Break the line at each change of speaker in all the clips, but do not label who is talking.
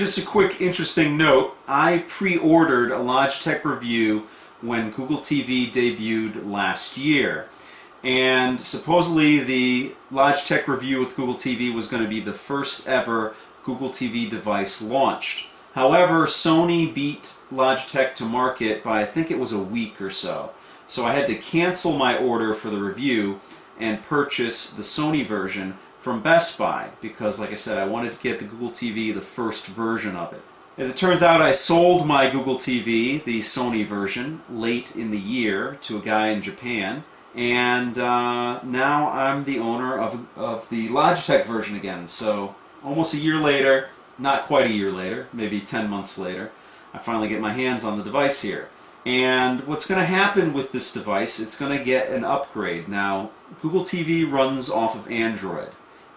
just a quick interesting note. I pre-ordered a Logitech Revue when Google TV debuted last year. And supposedly the Logitech Revue with Google TV was going to be the first ever Google TV device launched. However, Sony beat Logitech to market by I think it was a week or so. So I had to cancel my order for the Revue and purchase the Sony version from Best Buy because, like I said, I wanted to get the Google TV, the first version of it. As it turns out, I sold my Google TV, the Sony version, late in the year to a guy in Japan, and now I'm the owner of the Logitech version again. So almost a year later, not quite a year later, maybe 10 months later, I finally get my hands on the device here. And what's going to happen with this device, it's going to get an upgrade. Now, Google TV runs off of Android,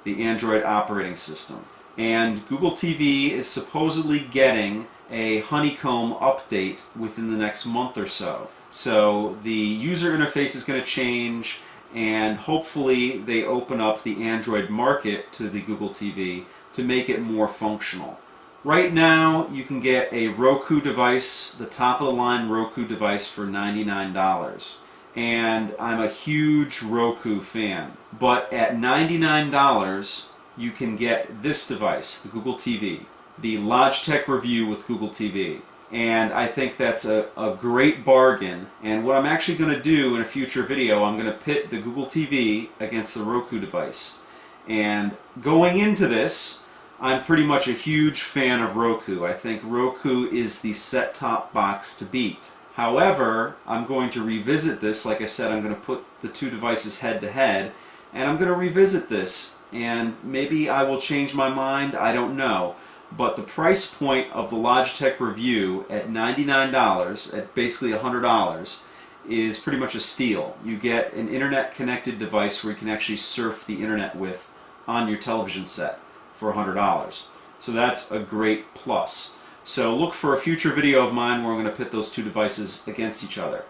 the Android operating system. And Google TV is supposedly getting a honeycomb update within the next month or so. So the user interface is going to change, and hopefully they open up the Android market to the Google TV to make it more functional. Right now, you can get a Roku device, the top-of-the-line Roku device, for $99. And I'm a huge Roku fan. But at $99, you can get this device, the Google TV, the Logitech Revue with Google TV. And I think that's a great bargain. And what I'm actually going to do in a future video, I'm going to pit the Google TV against the Roku device. And going into this, I'm pretty much a huge fan of Roku. I think Roku is the set-top box to beat. However, I'm going to revisit this. Like I said, I'm going to put the two devices head-to-head, and I'm going to revisit this. And maybe I will change my mind, I don't know. But the price point of the Logitech Revue at $99, at basically $100, is pretty much a steal. You get an internet-connected device where you can actually surf the internet with on your television set for $100. So that's a great plus. So look for a future video of mine where I'm going to pit those two devices against each other.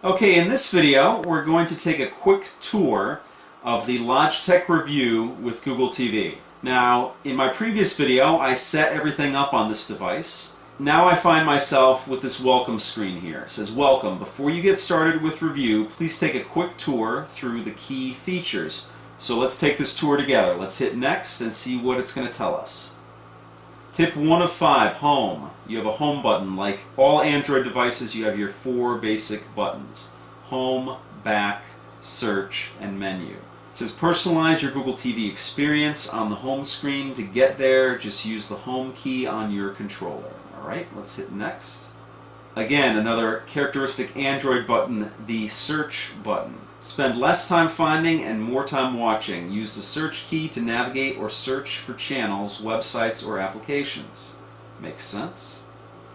Okay, in this video we're going to take a quick tour of the Logitech Revue with Google TV. Now, in my previous video I set everything up on this device. Now I find myself with this welcome screen here. It says, welcome. Before you get started with Revue, please take a quick tour through the key features. So let's take this tour together. Let's hit next and see what it's going to tell us. Tip 1 of 5, home. You have a home button. Like all Android devices, you have your 4 basic buttons. Home, back, search, and menu. It says personalize your Google TV experience on the home screen. To get there, just use the home key on your controller. Alright, let's hit next. Again, another characteristic Android button, the search button. Spend less time finding and more time watching. Use the search key to navigate or search for channels, websites, or applications. Makes sense?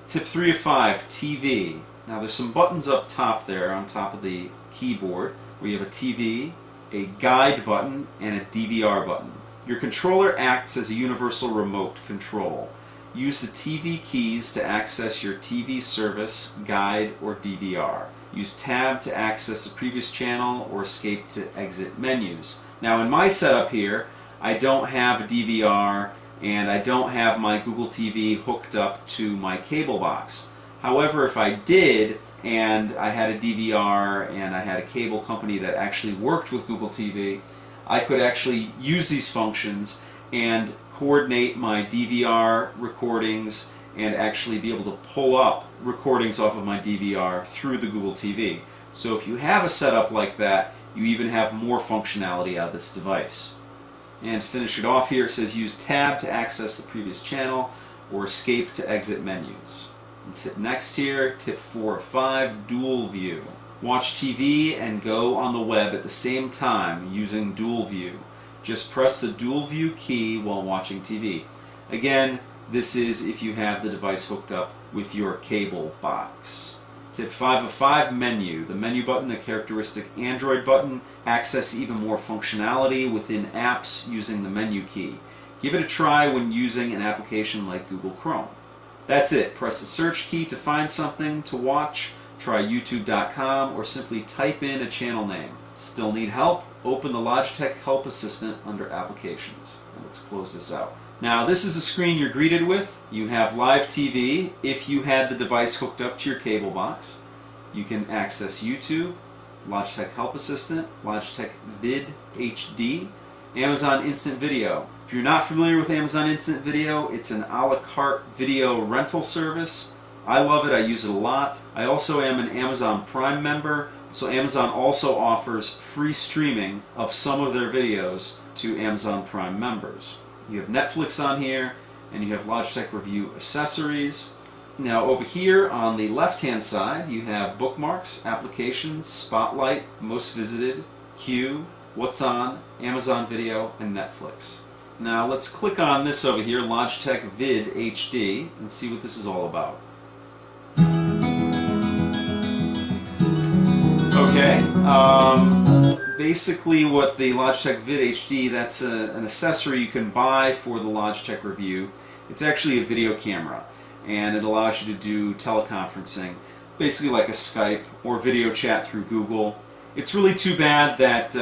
Tip 3 of 5, TV. Now there's some buttons up top there on top of the keyboard where you have a TV, a guide button, and a DVR button. Your controller acts as a universal remote control. Use the TV keys to access your TV service, guide, or DVR. Use Tab to access the previous channel or Escape to exit menus. Now in my setup here, I don't have a DVR and I don't have my Google TV hooked up to my cable box. However, if I did and I had a DVR and I had a cable company that actually worked with Google TV, I could actually use these functions and coordinate my DVR recordings and actually be able to pull up recordings off of my DVR through the Google TV. So if you have a setup like that, you even have more functionality out of this device. And to finish it off here, it says use Tab to access the previous channel or Escape to exit menus. Let's hit next here. Tip 4 of 5, dual view. Watch TV and go on the web at the same time using dual view. Just press the dual view key while watching TV. Again, this is if you have the device hooked up with your cable box. Tip 5 of 5, menu. The menu button, a characteristic Android button. Access even more functionality within apps using the menu key. Give it a try when using an application like Google Chrome. That's it. Press the search key to find something to watch. Try youtube.com or simply type in a channel name. Still need help? Open the Logitech Help Assistant under Applications. And let's close this out. Now this is the screen you're greeted with. You have live TV if you had the device hooked up to your cable box. You can access YouTube, Logitech Help Assistant, Logitech Vid HD, Amazon Instant Video. If you're not familiar with Amazon Instant Video, it's an a la carte video rental service. I love it, I use it a lot. I also am an Amazon Prime member, so Amazon also offers free streaming of some of their videos to Amazon Prime members. You have Netflix on here, and you have Logitech Revue accessories. Now over here on the left-hand side, you have bookmarks, applications, spotlight, most visited, queue, what's on, Amazon Video, and Netflix. Now let's click on this over here, Logitech Vid HD, and see what this is all about. Okay, basically what the Logitech Vid HD, that's an accessory you can buy for the Logitech Revue. It's actually a video camera, and it allows you to do teleconferencing, basically like a Skype or video chat through Google. It's really too bad that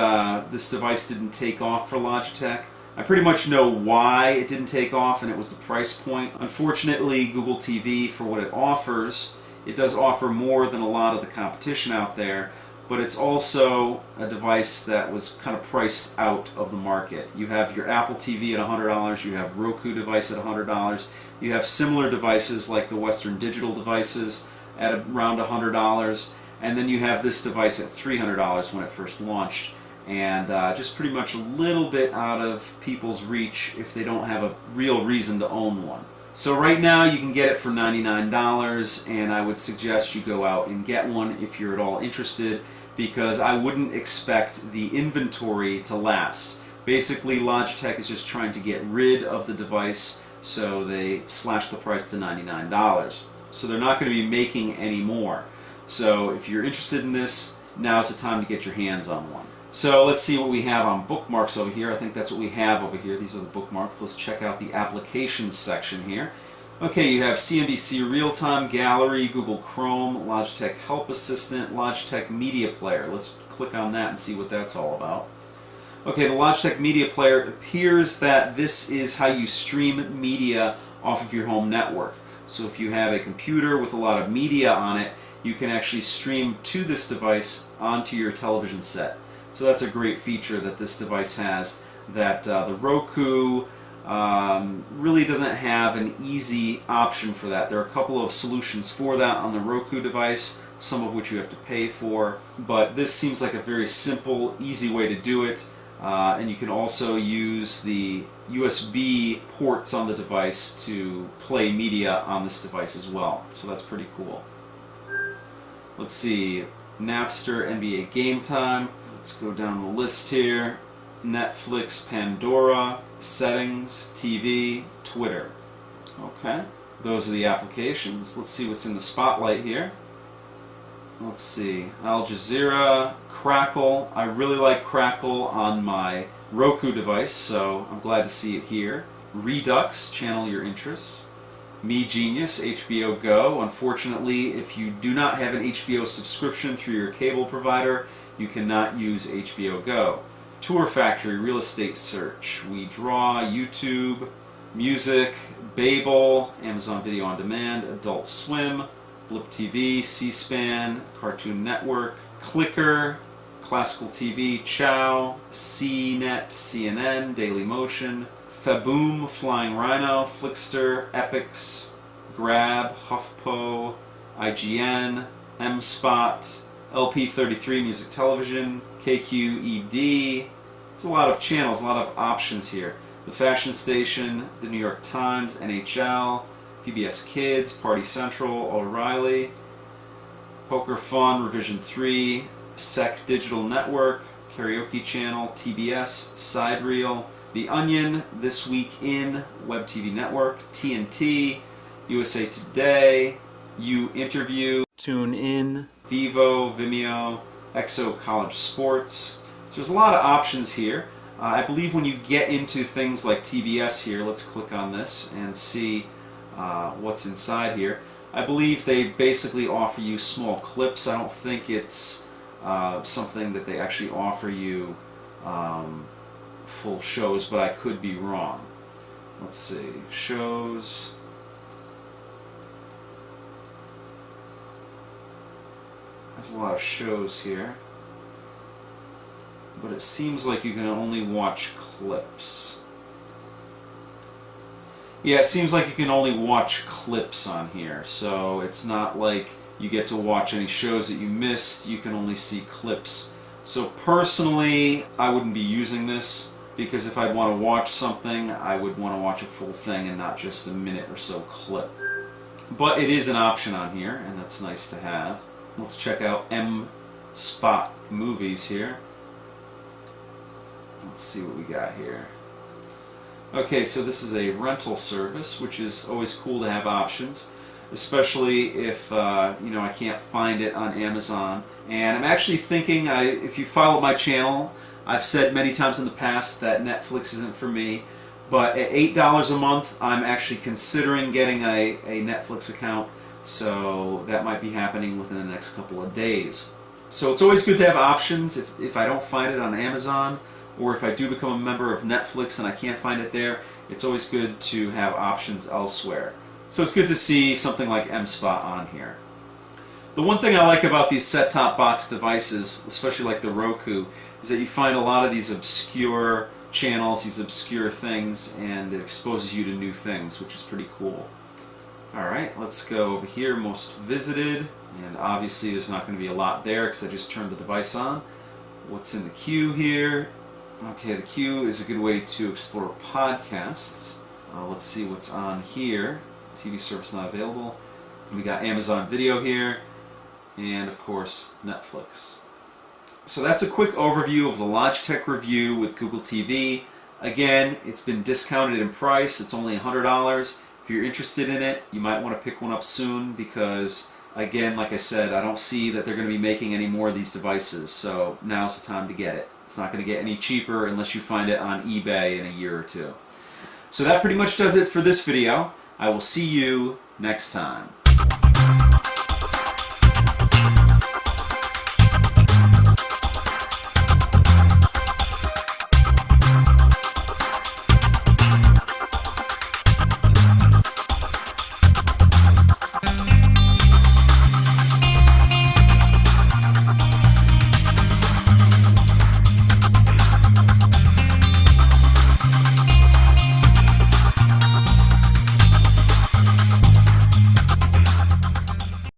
this device didn't take off for Logitech. I pretty much know why it didn't take off, and it was the price point. Unfortunately, Google TV, for what it offers, it does offer more than a lot of the competition out there, but it's also a device that was kind of priced out of the market. You have your Apple TV at $100, you have Roku device at $100, you have similar devices like the Western Digital devices at around $100, and then you have this device at $300 when it first launched, and just pretty much a little bit out of people's reach if they don't have a real reason to own one. So right now you can get it for $99, and I would suggest you go out and get one if you're at all interested, because I wouldn't expect the inventory to last. Basically, Logitech is just trying to get rid of the device, so they slashed the price to $99. So they're not going to be making any more. So if you're interested in this, now's the time to get your hands on one. So let's see what we have on bookmarks over here. I think that's what we have over here. These are the bookmarks. Let's check out the applications section here. Okay, you have CNBC Real-Time Gallery, Google Chrome, Logitech Help Assistant, Logitech Media Player. Let's click on that and see what that's all about. Okay, the Logitech Media Player, it appears that this is how you stream media off of your home network. So if you have a computer with a lot of media on it, you can actually stream to this device onto your television set. So that's a great feature that this device has that the Roku really doesn't have an easy option for that. There are a couple of solutions for that on the Roku device, some of which you have to pay for, but this seems like a very simple, easy way to do it, and you can also use the USB ports on the device to play media on this device as well, so that's pretty cool. Let's see, Napster, NBA Game Time. Let's go down the list here. Netflix, Pandora, Settings, TV, Twitter. Okay, those are the applications. Let's see what's in the spotlight here. Let's see, Al Jazeera, Crackle. I really like Crackle on my Roku device, so I'm glad to see it here. Redux, channel your interests. Me Genius, HBO Go. Unfortunately, if you do not have an HBO subscription through your cable provider, you cannot use HBO Go. Tour Factory, Real Estate Search, We Draw, YouTube, Music, Babel, Amazon Video On Demand, Adult Swim, Blip TV, C-SPAN, Cartoon Network, Clicker, Classical TV, Chow, CNET, CNN, Dailymotion, Faboom, Flying Rhino, Flickster, Epix, Grab, HuffPo, IGN, M-Spot, LP33 Music Television, KQED. There's a lot of channels, a lot of options here. The Fashion Station, the New York Times, NHL, PBS Kids, Party Central, O'Reilly, Poker Fun, Revision 3, SEC Digital Network, Karaoke Channel, TBS, Sidereel, The Onion, This Week In, Web TV Network, TNT, USA Today, You Interview, Tune In, Vivo, Vimeo, Exo College Sports. So there's a lot of options here. I believe when you get into things like TBS here, let's click on this and see what's inside here. I believe they basically offer you small clips. I don't think it's something that they actually offer you full shows, but I could be wrong. Let's see, shows. There's a lot of shows here, but it seems like you can only watch clips. Yeah, it seems like you can only watch clips on here, so it's not like you get to watch any shows that you missed. You can only see clips. So personally, I wouldn't be using this, because if I'd want to watch something, I would want to watch a full thing and not just a minute or so clip. But it is an option on here, and that's nice to have. Let's check out M-Spot movies here. Let's see what we got here. Okay, so this is a rental service, which is always cool to have options, especially if I can't find it on Amazon. And I'm actually thinking, if you follow my channel, I've said many times in the past that Netflix isn't for me, but at $8 a month, I'm actually considering getting a Netflix account, so that might be happening within the next couple of days. So it's always good to have options if I don't find it on Amazon, or if I do become a member of Netflix and I can't find it there, it's always good to have options elsewhere. So it's good to see something like M-Spot on here. The one thing I like about these set-top box devices, especially like the Roku, is that you find a lot of these obscure channels, these obscure things, and it exposes you to new things, which is pretty cool. Alright, let's go over here, most visited, and obviously there's not going to be a lot there because I just turned the device on. What's in the queue here? Okay, the queue is a good way to explore podcasts. Let's see what's on here. TV service not available. We got Amazon Video here, and of course Netflix. So that's a quick overview of the Logitech Revue with Google TV. Again, it's been discounted in price. It's only $100. If you're interested in it, you might want to pick one up soon because, again, like I said, I don't see that they're going to be making any more of these devices, so now's the time to get it. It's not going to get any cheaper unless you find it on eBay in a year or two. So that pretty much does it for this video. I will see you next time.